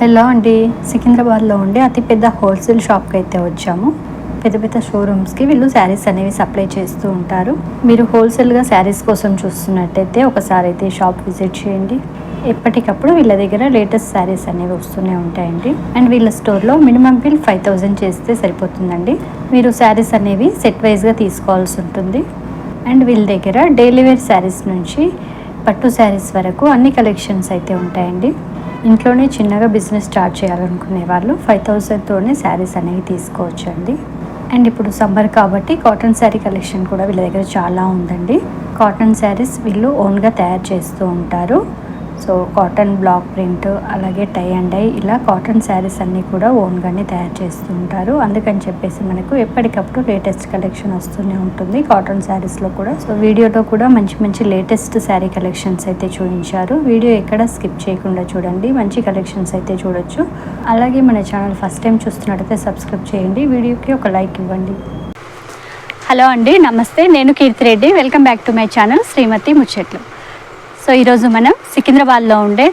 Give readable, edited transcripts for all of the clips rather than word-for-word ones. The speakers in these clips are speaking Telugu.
హలో అండి, సికింద్రాబాద్లో ఉండే అతిపెద్ద హోల్సేల్ షాప్కి అయితే వచ్చాము. పెద్ద పెద్ద షోరూమ్స్కి వీళ్ళు శారీస్ అనేవి సప్లై చేస్తూ ఉంటారు. మీరు హోల్సేల్గా శారీస్ కోసం చూస్తున్నట్టయితే ఒకసారి అయితే షాప్ విజిట్ చేయండి. ఎప్పటికప్పుడు వీళ్ళ దగ్గర లేటెస్ట్ శారీస్ అనేవి వస్తూనే ఉంటాయండి. అండ్ వీళ్ళ స్టోర్లో మినిమం బిల్ 5000 చేస్తే సరిపోతుందండి. మీరు శారీస్ అనేవి సెట్ వైజ్గా తీసుకోవాల్సి ఉంటుంది. అండ్ వీళ్ళ దగ్గర డైలీ వేర్ శారీస్ నుంచి పట్టు శారీస్ వరకు అన్ని కలెక్షన్స్ అయితే ఉంటాయండి. ఇంట్లోనే చిన్నగా బిజినెస్ స్టార్ట్ చేయాలనుకునే వాళ్ళు 5000తోనే శారీస్ అనేవి తీసుకోవచ్చండి. అండ్ ఇప్పుడు సమ్మర్ కాబట్టి కాటన్ శారీ కలెక్షన్ కూడా వీళ్ళ దగ్గర చాలా ఉందండి. కాటన్ శారీస్ వీళ్ళు ఓన్గా తయారు చేస్తూ ఉంటారు. సో కాటన్ బ్లాక్ ప్రింట్, అలాగే టై అండ్ డై, ఇలా కాటన్ శారీస్ అన్నీ కూడా ఓన్గానే తయారు చేస్తూ ఉంటారు. అందుకని చెప్పేసి మనకు ఎప్పటికప్పుడు లేటెస్ట్ కలెక్షన్ వస్తూనే ఉంటుంది కాటన్ శారీస్లో కూడా. సో వీడియోలో కూడా మంచి మంచి లేటెస్ట్ శారీ కలెక్షన్స్ అయితే చూపించారు. వీడియో ఎక్కడ స్కిప్ చేయకుండా చూడండి, మంచి కలెక్షన్స్ అయితే చూడొచ్చు. అలాగే మన ఛానల్ ఫస్ట్ టైం చూస్తున్నట్టయితే సబ్స్క్రైబ్ చేయండి, వీడియోకి ఒక లైక్ ఇవ్వండి. హలో అండి, నమస్తే. నేను Keerthi Reddy. Welcome back to my channel Srimathi Muchatlu. So ఈరోజు మనం సికింద్రాబాద్లో ఉండే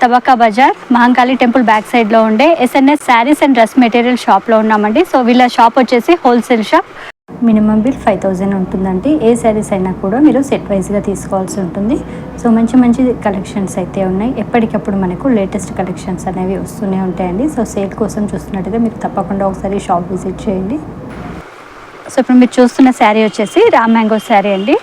తబకా బజార్ మహంకాళి టెంపుల్ బ్యాక్ సైడ్లో ఉండే SNS sarees and dress material షాప్లో ఉన్నామండి. సో వీళ్ళ షాప్ వచ్చేసి హోల్సేల్ షాప్. మినిమం బిల్ 5000 ఉంటుందండి. ఏ శారీస్ అయినా కూడా మీరు సెట్ వైజ్గా తీసుకోవాల్సి ఉంటుంది. సో మంచి మంచి కలెక్షన్స్ అయితే ఉన్నాయి. ఎప్పటికప్పుడు మనకు లేటెస్ట్ కలెక్షన్స్ అనేవి వస్తూనే ఉంటాయండి. సో సేల్ కోసం చూస్తున్నట్టయితే మీరు తప్పకుండా ఒకసారి షాప్ విజిట్ చేయండి. సో ఇప్పుడు మీరు చూస్తున్న శారీ వచ్చేసి రామ్ మ్యాంగో శారీ అండి.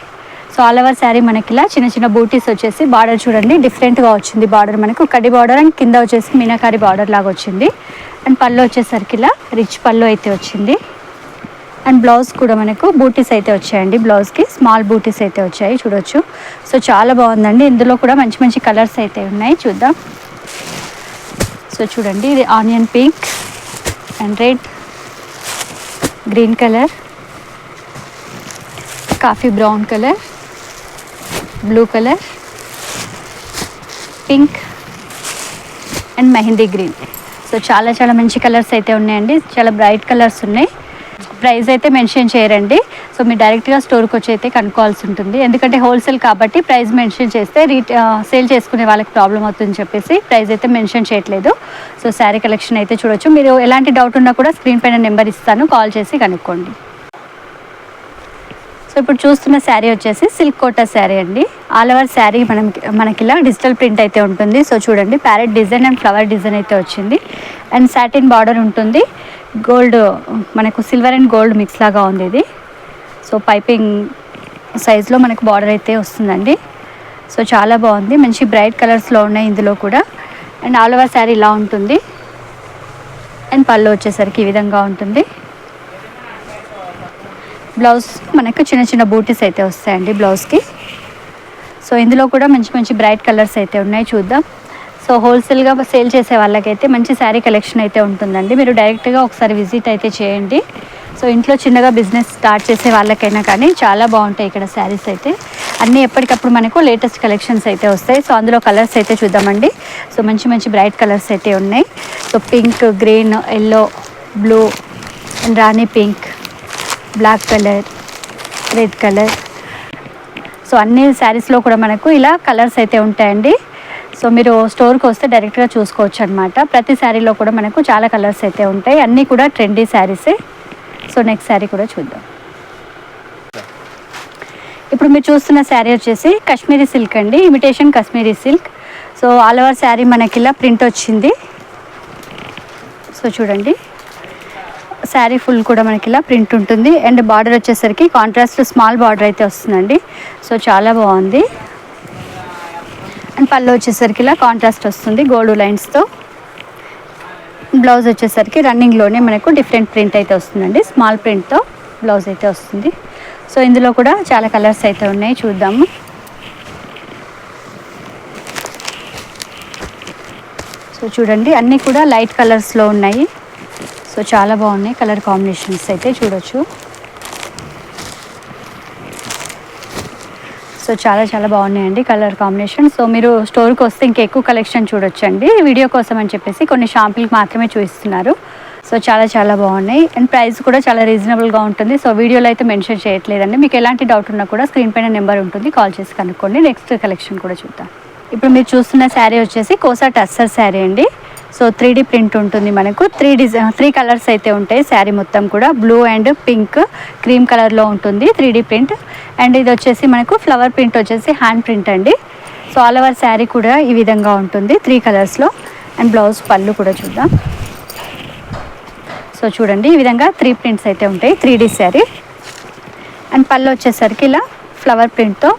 సో ఆల్ ఓవర్ శారీ మనకి ఇలా చిన్న చిన్న బూటీస్ వచ్చేసి బార్డర్ చూడండి డిఫరెంట్గా వచ్చింది. బార్డర్ మనకు కడ్డీ బార్డర్ అండ్ కింద వచ్చేసి మీనాకారి బార్డర్ లాగా వచ్చింది. అండ్ పళ్ళు వచ్చేసరికి ఇలా రిచ్ పళ్ళు అయితే వచ్చింది. అండ్ బ్లౌజ్ కూడా మనకు బూటీస్ అయితే వచ్చాయండి. బ్లౌజ్కి స్మాల్ బూటీస్ అయితే వచ్చాయి, చూడొచ్చు. సో చాలా బాగుందండి. ఇందులో కూడా మంచి మంచి కలర్స్ అయితే ఉన్నాయి, చూద్దాం. సో చూడండి, ఇది onion pink and red, green colour, coffee brown colour, blue colour, pink and mehndi green. So చాలా చాలా మంచి కలర్స్ అయితే ఉన్నాయండి. చాలా బ్రైట్ కలర్స్ ఉన్నాయి. ప్రైస్ అయితే మెన్షన్ చేయరండి. సో మీరు డైరెక్ట్గా స్టోర్కి వచ్చి అయితే కనుక్కోవాల్సి ఉంటుంది. ఎందుకంటే హోల్సేల్ కాబట్టి ప్రైస్ మెన్షన్ చేస్తే సేల్ చేసుకునే వాళ్ళకి ప్రాబ్లం అవుతుందని చెప్పేసి ప్రైస్ అయితే మెన్షన్ చేయట్లేదు. సో శారీ కలెక్షన్ అయితే చూడొచ్చు. మీరు ఎలాంటి డౌట్ ఉన్నా కూడా స్క్రీన్ పైన నెంబర్ ఇస్తాను, కాల్ చేసి కనుక్కోండి. సో ఇప్పుడు చూస్తున్న శారీ వచ్చేసి సిల్క్ కోటా శారీ అండి. ఆల్ ఓవర్ శారీ మనకి ఇలా డిజిటల్ ప్రింట్ అయితే ఉంటుంది. సో చూడండి, parrot design and flower design అయితే వచ్చింది. అండ్ సాటిన్ బార్డర్ ఉంటుంది. గోల్డ్ మనకు సిల్వర్ అండ్ గోల్డ్ మిక్స్ లాగా ఉంది ఇది. సో పైపింగ్ సైజ్లో మనకు బార్డర్ అయితే వస్తుందండి. సో చాలా బాగుంది. మంచి బ్రైట్ కలర్స్లో ఉన్నాయి ఇందులో కూడా. అండ్ ఆల్ ఓవర్ శారీ ఇలా ఉంటుంది. అండ్ పళ్ళు వచ్చేసరికి ఈ విధంగా ఉంటుంది. బ్లౌజ్ మనకు చిన్న చిన్న బూటీస్ అయితే వస్తాయండి బ్లౌజ్కి. సో ఇందులో కూడా మంచి మంచి బ్రైట్ కలర్స్ అయితే ఉన్నాయి, చూద్దాం. సో హోల్సేల్గా సేల్ చేసే వాళ్ళకైతే మంచి శారీ కలెక్షన్ అయితే ఉంటుందండి. మీరు డైరెక్ట్గా ఒకసారి విజిట్ అయితే చేయండి. సో ఇంట్లో చిన్నగా బిజినెస్ స్టార్ట్ చేసే వాళ్ళకైనా కానీ చాలా బాగుంటాయి ఇక్కడ శారీస్ అయితే. అన్నీ ఎప్పటికప్పుడు మనకు లేటెస్ట్ కలెక్షన్స్ అయితే వస్తాయి. సో అందులో కలర్స్ అయితే చూద్దామండి. సో మంచి మంచి బ్రైట్ కలర్స్ అయితే ఉన్నాయి. So pink, green, yellow, blue and రాణి pink, black colour, red colour. So అన్ని శారీస్లో కూడా మనకు ఇలా కలర్స్ అయితే ఉంటాయండి. సో మీరు స్టోర్కి వస్తే డైరెక్ట్గా చూసుకోవచ్చు అనమాట. ప్రతి శారీలో కూడా మనకు చాలా కలర్స్ అయితే ఉంటాయి. అన్నీ కూడా ట్రెండీ శారీసే. సో నెక్స్ట్ శారీ కూడా చూద్దాం. ఇప్పుడు మీరు చూస్తున్న శారీ వచ్చేసి కాశ్మీరీ సిల్క్ అండి, imitation Kashmiri silk. So all over sari మనకి ఇలా ప్రింట్ వచ్చింది. సో చూడండి, శారీ ఫుల్ కూడా మనకి ఇలా ప్రింట్ ఉంటుంది. అండ్ బార్డర్ వచ్చేసరికి కాంట్రాస్ట్ స్మాల్ బార్డర్ అయితే వస్తుందండి. సో చాలా బాగుంది. అండ్ పళ్ళు వచ్చేసరికి ఇలా కాంట్రాస్ట్ వస్తుంది గోల్డ్ లైన్స్తో. బ్లౌజ్ వచ్చేసరికి రన్నింగ్లోనే మనకు డిఫరెంట్ ప్రింట్ అయితే వస్తుందండి, స్మాల్ ప్రింట్తో బ్లౌజ్ అయితే వస్తుంది. సో ఇందులో కూడా చాలా కలర్స్ అయితే ఉన్నాయి, చూద్దాము. సో చూడండి, అన్నీ కూడా లైట్ కలర్స్లో ఉన్నాయి. సో చాలా బాగున్నాయి కలర్ కాంబినేషన్స్ అయితే, చూడొచ్చు. సో చాలా చాలా బాగున్నాయండి కలర్ కాంబినేషన్. సో మీరు స్టోర్కి వస్తే ఇంకా ఎక్కువ కలెక్షన్ చూడొచ్చండి. వీడియో కోసం అని చెప్పేసి కొన్ని షాంపుల్కి మాత్రమే చూపిస్తున్నారు. సో చాలా చాలా బాగున్నాయి. అండ్ ప్రైస్ కూడా చాలా రీజనబుల్గా ఉంటుంది. సో వీడియోలో అయితే మెన్షన్ చేయట్లేదండి. మీకు ఎలాంటి డౌట్ ఉన్నా కూడా స్క్రీన్ పైన నెంబర్ ఉంటుంది, కాల్ చేసి కనుక్కోండి. నెక్స్ట్ కలెక్షన్ కూడా చూద్దాం. ఇప్పుడు మీరు చూస్తున్న శారీ వచ్చేసి కోసా టస్సర్ శారీ అండి. సో 3D ప్రింట్ ఉంటుంది మనకు. 3 కలర్స్ అయితే ఉంటాయి శారీ మొత్తం కూడా. బ్లూ అండ్ పింక్ క్రీమ్ కలర్లో ఉంటుంది 3D ప్రింట్. అండ్ ఇది వచ్చేసి మనకు ఫ్లవర్ ప్రింట్ వచ్చేసి హ్యాండ్ ప్రింట్ అండి. సో ఆల్ ఓవర్ శారీ కూడా ఈ విధంగా ఉంటుంది 3 కలర్స్లో. అండ్ బ్లౌజ్ పళ్ళు కూడా చూద్దాం. సో చూడండి ఈ విధంగా 3 ప్రింట్స్ అయితే ఉంటాయి 3D శారీ. అండ్ పళ్ళు వచ్చేసరికి ఇలా ఫ్లవర్ ప్రింట్తో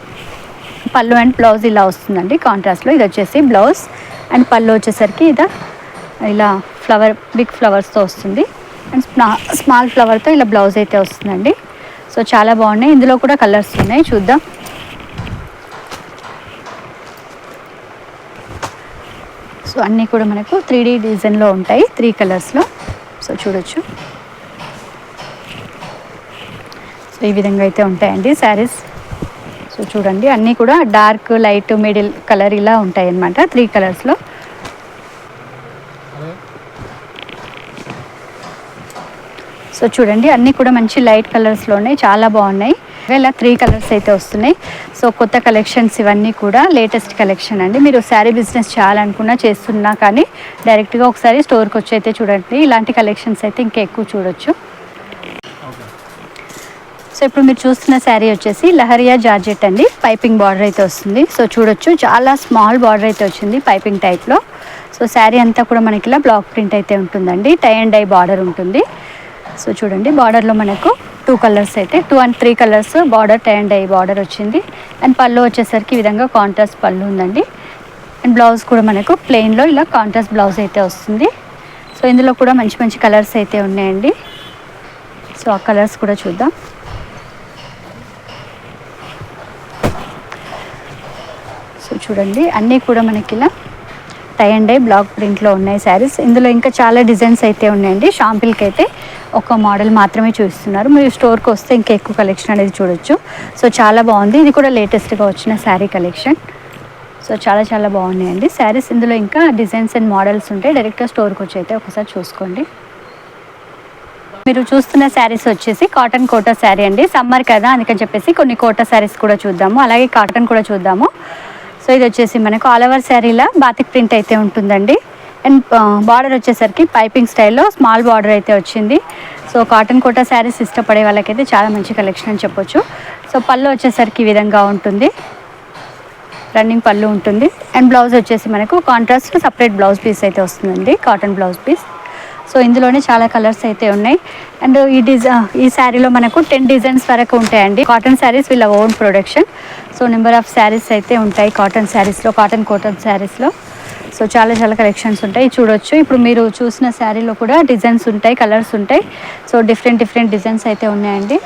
పళ్ళు అండ్ బ్లౌజ్ ఇలా వస్తుందండి కాంట్రాస్ట్లో. ఇది వచ్చేసి బ్లౌజ్ అండ్ పళ్ళు వచ్చేసరికి ఇలా బిగ్ ఫ్లవర్స్తో వస్తుంది. అండ్ స్మాల్ ఫ్లవర్తో ఇలా బ్లౌజ్ అయితే వస్తుందండి. సో చాలా బాగున్నాయి. ఇందులో కూడా కలర్స్ ఉన్నాయి, చూద్దాం. సో అన్నీ కూడా మనకు 3D డిజైన్లో ఉంటాయి 3 కలర్స్లో. సో చూడొచ్చు. సో ఈ విధంగా అయితే ఉంటాయండి శారీస్. సో చూడండి అన్నీ కూడా డార్క్ లైట్ మిడిల్ కలర్ ఇలా ఉంటాయి అన్నమాట 3 కలర్స్లో. సో చూడండి అన్నీ కూడా మంచి లైట్ కలర్స్లో ఉన్నాయి, చాలా బాగున్నాయి. ఇలా 3 కలర్స్ అయితే వస్తున్నాయి. సో కొత్త కలెక్షన్స్ ఇవన్నీ కూడా లేటెస్ట్ కలెక్షన్ అండి. మీరు శారీ బిజినెస్ చేయాలనుకున్నా చేస్తున్నా కానీ డైరెక్ట్గా ఒకసారి స్టోర్కి వచ్చి అయితే చూడండి. ఇలాంటి కలెక్షన్స్ అయితే ఇంకా ఎక్కువ చూడొచ్చు. సో ఇప్పుడు మీరు చూస్తున్న శారీ వచ్చేసి లహరియా జార్జెట్ అండి. పైపింగ్ బార్డర్ అయితే వస్తుంది. సో చూడొచ్చు చాలా స్మాల్ బార్డర్ అయితే వచ్చింది పైపింగ్ టైప్లో. సో శారీ అంతా కూడా మనకి ఇలా బ్లాక్ ప్రింట్ అయితే ఉంటుందండి. టై అండ్ డై బార్డర్ ఉంటుంది. సో చూడండి బార్డర్లో మనకు 2 కలర్స్ అయితే 2 and 3 colours border tie and dye border వచ్చింది. అండ్ పళ్ళు వచ్చేసరికి ఈ విధంగా కాంట్రాస్ట్ పళ్ళు ఉందండి. అండ్ బ్లౌజ్ కూడా మనకు ప్లెయిన్లో ఇలా కాంట్రాస్ట్ బ్లౌజ్ అయితే వస్తుంది. సో ఇందులో కూడా మంచి మంచి కలర్స్ అయితే ఉన్నాయండి. సో ఆ కలర్స్ కూడా చూద్దాం. సో చూడండి అన్నీ కూడా మనకి ఇలా టై అండ్ డై బ్లాక్ ప్రింట్లో ఉన్నాయి శారీస్. ఇందులో ఇంకా చాలా డిజైన్స్ అయితే ఉన్నాయండి. షాంపిల్కి అయితే ఒక మోడల్ మాత్రమే చూస్తున్నారు. మీరు స్టోర్కి వస్తే ఇంకా ఎక్కువ కలెక్షన్ అనేది చూడొచ్చు. సో చాలా బాగుంది. ఇది కూడా లేటెస్ట్గా వచ్చిన శారీ కలెక్షన్. సో చాలా చాలా బాగున్నాయండి శారీస్. ఇందులో ఇంకా డిజైన్స్ అండ్ మోడల్స్ ఉంటాయి. డైరెక్ట్గా స్టోర్కి వచ్చి అయితే ఒకసారి చూసుకోండి. మీరు చూస్తున్న శారీస్ వచ్చేసి కాటన్ కోటా శారీ అండి. సమ్మర్ కదా అందుకని చెప్పేసి కొన్ని కోటా శారీస్ కూడా చూద్దాము, అలాగే కాటన్ కూడా చూద్దాము. సో ఇది వచ్చేసి మనకు ఆల్ ఓవర్ శారీలా బాతిక్ ప్రింట్ అయితే ఉంటుందండి. అండ్ బార్డర్ వచ్చేసరికి పైపింగ్ స్టైల్లో స్మాల్ బార్డర్ అయితే వచ్చింది. సో కాటన్ కోటా శారీస్ ఇష్టపడే వాళ్ళకైతే చాలా మంచి కలెక్షన్ అని చెప్పొచ్చు. సో పళ్ళు వచ్చేసరికి ఈ విధంగా ఉంటుంది, రన్నింగ్ పళ్ళు ఉంటుంది. అండ్ బ్లౌజ్ వచ్చేసి మనకు కాంట్రాస్ట్ సపరేట్ బ్లౌజ్ పీస్ అయితే వస్తుందండి, కాటన్ బ్లౌజ్ పీస్. సో ఇందులోనే చాలా కలర్స్ అయితే ఉన్నాయి. అండ్ ఈ శారీలో మనకు 10 డిజైన్స్ వరకు ఉంటాయండి. కాటన్ శారీస్ వీళ్ళ own production. So number of saris అయితే ఉంటాయి కాటన్ శారీస్లో, కాటన్ శారీస్లో. సో చాలా చాలా కలెక్షన్స్ ఉంటాయి, చూడొచ్చు. ఇప్పుడు మీరు చూసిన శారీలో కూడా డిజైన్స్ ఉంటాయి, కలర్స్ ఉంటాయి. సో డిఫరెంట్ డిజైన్స్ అయితే ఉన్నాయండి.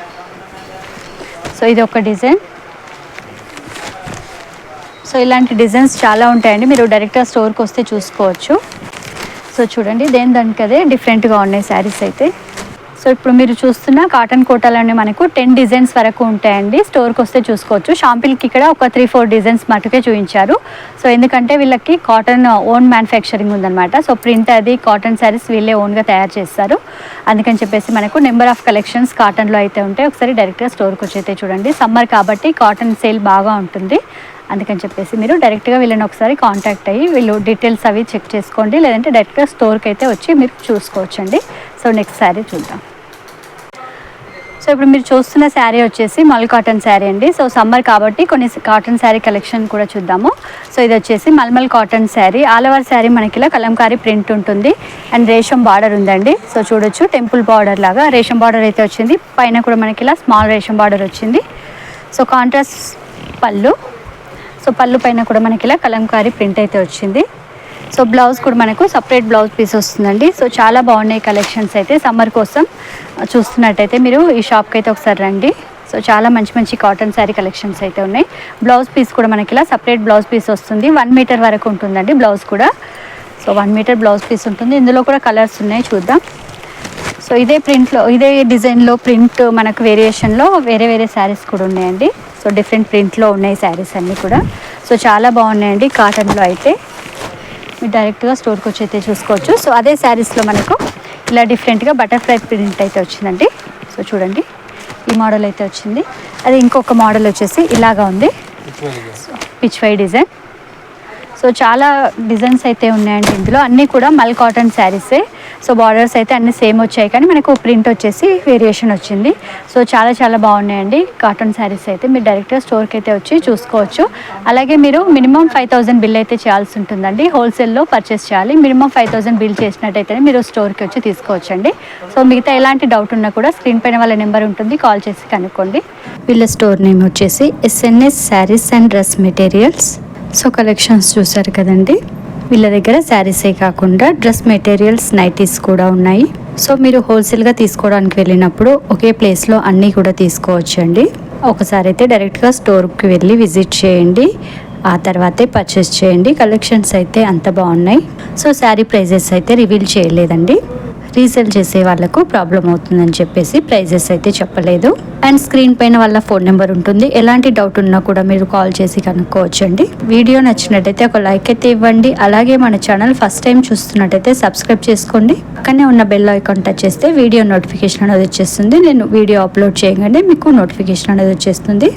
సో ఇది ఒక డిజైన్. సో ఇలాంటి డిజైన్స్ చాలా ఉంటాయండి. మీరు డైరెక్ట్గా స్టోర్కి వస్తే చూసుకోవచ్చు. సో చూడండి దానికి అదే డిఫరెంట్గా ఉన్నాయి శారీస్ అయితే. సో ఇప్పుడు మీరు చూస్తున్న కాటన్ కోటాలోనే మనకు 10 డిజైన్స్ వరకు ఉంటాయండి. స్టోర్కి వస్తే చూసుకోవచ్చు. షాంపిల్కి ఇక్కడ ఒక 3-4 డిజైన్స్ మటుకే చూపించారు. సో ఎందుకంటే వీళ్ళకి కాటన్ ఓన్ మ్యానుఫ్యాక్చరింగ్ ఉందన్నమాట. సో ప్రింట్ అది కాటన్ శారీస్ వీళ్ళే ఓన్గా తయారు చేస్తారు. అందుకని చెప్పేసి మనకు నెంబర్ ఆఫ్ కలెక్షన్స్ కాటన్లో అయితే ఉంటాయి. ఒకసారి డైరెక్ట్గా స్టోర్కి వచ్చి అయితే చూడండి. సమ్మర్ కాబట్టి కాటన్ సేల్ బాగా ఉంటుంది. అందుకని చెప్పేసి మీరు డైరెక్ట్గా వీళ్ళని ఒకసారి కాంటాక్ట్ అయ్యి వీళ్ళు డీటెయిల్స్ అవి చెక్ చేసుకోండి. లేదంటే డైరెక్ట్గా స్టోర్కి అయితే వచ్చి మీరు చూసుకోవచ్చండి. సో నెక్స్ట్ శారీ చూద్దాం. సో ఇప్పుడు మీరు చూస్తున్న శారీ వచ్చేసి మల్ కాటన్ శారీ అండి. సో సమ్మర్ కాబట్టి కొన్ని కాటన్ శారీ కలెక్షన్ కూడా చూద్దాము. సో ఇది వచ్చేసి mulmul cotton sari. All over sari మనకి ఇలా కలంకారీ ప్రింట్ ఉంటుంది. అండ్ రేషం బార్డర్ ఉందండి. సో చూడొచ్చు టెంపుల్ బార్డర్ లాగా రేషం బార్డర్ అయితే వచ్చింది. పైన కూడా మనకి ఇలా స్మాల్ రేషం బార్డర్ వచ్చింది. సో కాంట్రాస్ట్ పళ్ళు. సో పళ్ళు పైన కూడా మనకి ఇలా కలంకారీ ప్రింట్ అయితే వచ్చింది. సో బ్లౌజ్ కూడా మనకు సపరేట్ బ్లౌజ్ పీస్ వస్తుందండి. సో చాలా బాగున్నాయి కలెక్షన్స్ అయితే. సమ్మర్ కోసం చూస్తున్నట్టయితే మీరు ఈ షాప్కి అయితే ఒకసారి రండి. సో చాలా మంచి కాటన్ శారీ కలెక్షన్స్ అయితే ఉన్నాయి. బ్లౌజ్ పీస్ కూడా మనకి ఇలా సపరేట్ బ్లౌజ్ పీస్ వస్తుంది. 1 మీటర్ వరకు ఉంటుందండి బ్లౌజ్ కూడా. సో 1 మీటర్ బ్లౌజ్ పీస్ ఉంటుంది. ఇందులో కూడా కలర్స్ ఉన్నాయి, చూద్దాం. సో ఇదే ప్రింట్లో ఇదే డిజైన్లో ప్రింట్ మనకు వేరియేషన్లో వేరే శారీస్ కూడా ఉన్నాయండి. సో డిఫరెంట్ ప్రింట్లో ఉన్నాయి శారీస్ అన్నీ కూడా. సో చాలా బాగున్నాయండి కాటన్లో అయితే. మీరు డైరెక్ట్గా స్టోర్కి వచ్చి అయితే చూసుకోవచ్చు. సో అదే శారీస్లో మనకు ఇలా డిఫరెంట్గా బటర్ఫ్లై ప్రింట్ అయితే వచ్చిందండి. సో చూడండి ఈ మోడల్ అయితే వచ్చింది. అది ఇంకొక మోడల్ వచ్చేసి ఇలాగా ఉంది, పిచ్ వై డిజైన్. సో చాలా డిజైన్స్ అయితే ఉన్నాయండి ఇందులో, అన్నీ కూడా మల్ కాటన్ శారీసే. సో బార్డర్స్ అయితే అన్నీ సేమ్ వచ్చాయి, కానీ మనకు ప్రింట్ వచ్చేసి వేరియేషన్ వచ్చింది. సో చాలా చాలా బాగున్నాయండి కాటన్ శారీస్ అయితే. మీరు డైరెక్ట్గా స్టోర్కి అయితే వచ్చి చూసుకోవచ్చు. అలాగే మీరు మినిమం 5000 బిల్ అయితే చేయాల్సి ఉంటుందండి. హోల్సేల్లో పర్చేస్ చేయాలి. మినిమం 5000 బిల్ చేసినట్టయితే మీరు స్టోర్కి వచ్చి తీసుకోవచ్చండి. సో మిగతా ఎలాంటి డౌట్ ఉన్నా కూడా స్క్రీన్ పైన వాళ్ళ నెంబర్ ఉంటుంది, కాల్ చేసి కనుక్కోండి. వీళ్ళ స్టోర్ నేమ్ వచ్చేసి SNS sarees and dress materials. So collections చూసారు కదండి. వీళ్ళ దగ్గర శారీసే కాకుండా డ్రెస్ మెటీరియల్స్, నైటీస్ కూడా ఉన్నాయి. సో మీరు హోల్సేల్గా తీసుకోవడానికి వెళ్ళినప్పుడు ఒకే ప్లేస్లో అన్నీ కూడా తీసుకోవచ్చండి. ఒకసారి అయితే డైరెక్ట్గా స్టోర్కి వెళ్ళి విజిట్ చేయండి, ఆ తర్వాతే పర్చేస్ చేయండి. కలెక్షన్స్ అయితే అంత బాగున్నాయి. సో శారీ ప్రైజెస్ అయితే రివీల్ చేయలేదండి, రీసేల్ చేసే వాళ్ళకు ప్రాబ్లం అవుతుందని చెప్పేసి ప్రైజెస్ అయితే చెప్పలేదు. అండ్ స్క్రీన్ పైన వాళ్ళ ఫోన్ నెంబర్ ఉంటుంది, ఎలాంటి డౌట్ ఉన్నా కూడా మీరు కాల్ చేసి కనుక్కోవచ్చండి. వీడియో నచ్చినట్టయితే ఒక లైక్ అయితే ఇవ్వండి. అలాగే మన ఛానల్ ఫస్ట్ టైం చూస్తున్నట్టయితే సబ్స్క్రైబ్ చేసుకోండి. పక్కనే ఉన్న బెల్ ఐకాన్ టచ్ చేస్తే వీడియో నోటిఫికేషన్ అనేది వచ్చేస్తుంది. నేను వీడియో అప్లోడ్ చేయగానే మీకు నోటిఫికేషన్ అనేది వచ్చేస్తుంది.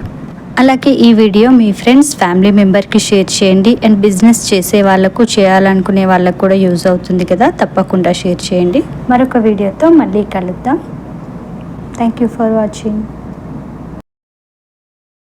అలాగే ఈ వీడియో మీ ఫ్రెండ్స్, ఫ్యామిలీ మెంబర్కి షేర్ చేయండి. అండ్ బిజినెస్ చేసే వాళ్ళకు, చేయాలనుకునే వాళ్ళకు కూడా యూజ్ అవుతుంది కదా, తప్పకుండా షేర్ చేయండి. మరొక వీడియోతో మళ్ళీ కలుద్దాం. Thank you for watching.